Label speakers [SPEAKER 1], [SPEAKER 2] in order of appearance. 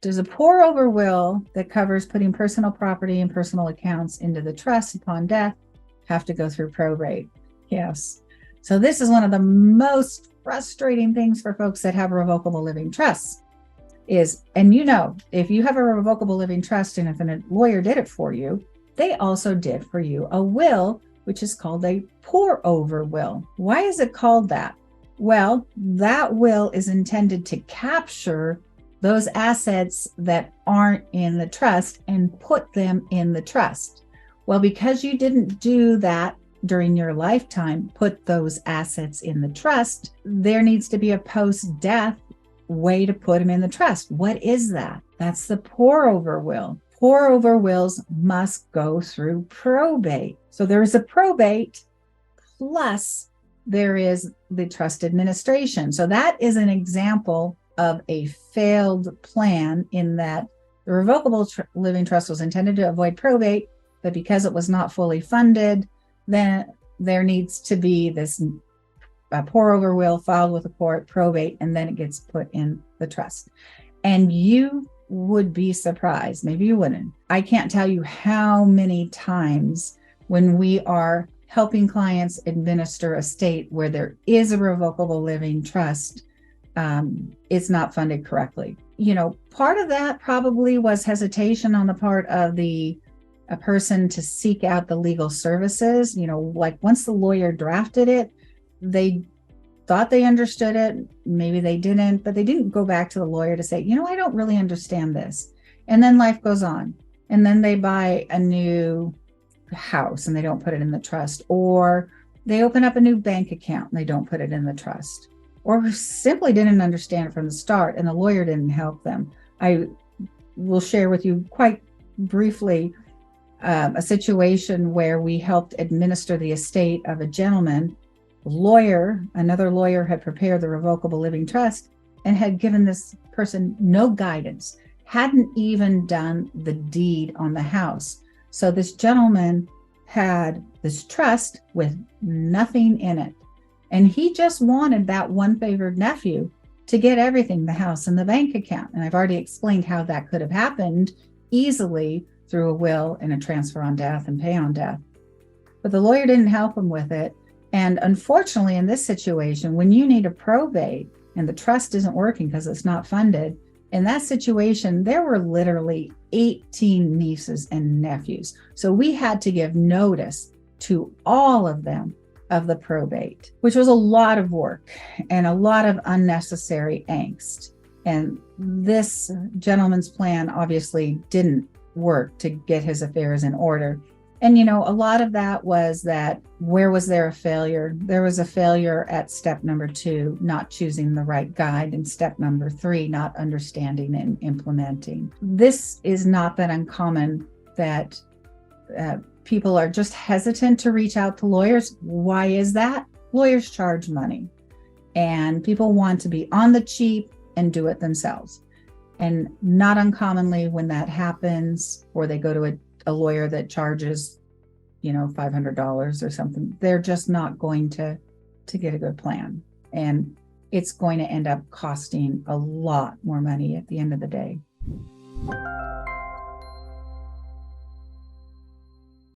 [SPEAKER 1] Does a pour over will that covers putting personal property and personal accounts into the trust upon death have to go through probate? Yes. So this is one of the most frustrating things for folks that have revocable living trusts is, and if you have a revocable living trust and if a lawyer did it for you, they also did for you a will, which is called a pour over will. Why is it called that? Well, that will is intended to capture those assets that aren't in the trust and put them in the trust. Well, because you didn't do that during your lifetime, put those assets in the trust, there needs to be a post-death way to put them in the trust. What is that? That's the pour over will. Pour over wills must go through probate. So there is a probate, plus there is the trust administration. So that is an example of a failed plan in that the revocable living trust was intended to avoid probate, but because it was not fully funded, then there needs to be this pour over will filed with the court, probate, and then it gets put in the trust. And you would be surprised, maybe you wouldn't. I can't tell you how many times when we are helping clients administer a estate where there is a revocable living trust, it's not funded correctly. Part of that probably was hesitation on the part of a person to seek out the legal services. Like once the lawyer drafted it, they thought they understood it. Maybe they didn't, but they didn't go back to the lawyer to say, I don't really understand this. And then life goes on. And then they buy a new house and they don't put it in the trust, or they open up a new bank account and they don't put it in the trust, or simply didn't understand it from the start and the lawyer didn't help them. I will share with you quite briefly a situation where we helped administer the estate of a gentleman. Another lawyer had prepared the revocable living trust and had given this person no guidance, hadn't even done the deed on the house. So this gentleman had this trust with nothing in it. And he just wanted that one favored nephew to get everything, the house and the bank account. And I've already explained how that could have happened easily through a will and a transfer on death and pay on death. But the lawyer didn't help him with it. And unfortunately, in this situation, when you need a probate and the trust isn't working because it's not funded, in that situation, there were literally 18 nieces and nephews. So we had to give notice to all of them of the probate, which was a lot of work and a lot of unnecessary angst. And this gentleman's plan obviously didn't work to get his affairs in order. And, a lot of that was that where was there a failure? There was a failure at step number 2, not choosing the right guide, and step number 3, not understanding and implementing. This is not that uncommon that people are just hesitant to reach out to lawyers. Why is that? Lawyers charge money and people want to be on the cheap and do it themselves. And not uncommonly when that happens, or they go to a lawyer that charges, $500 or something, they're just not going to get a good plan. And it's going to end up costing a lot more money at the end of the day.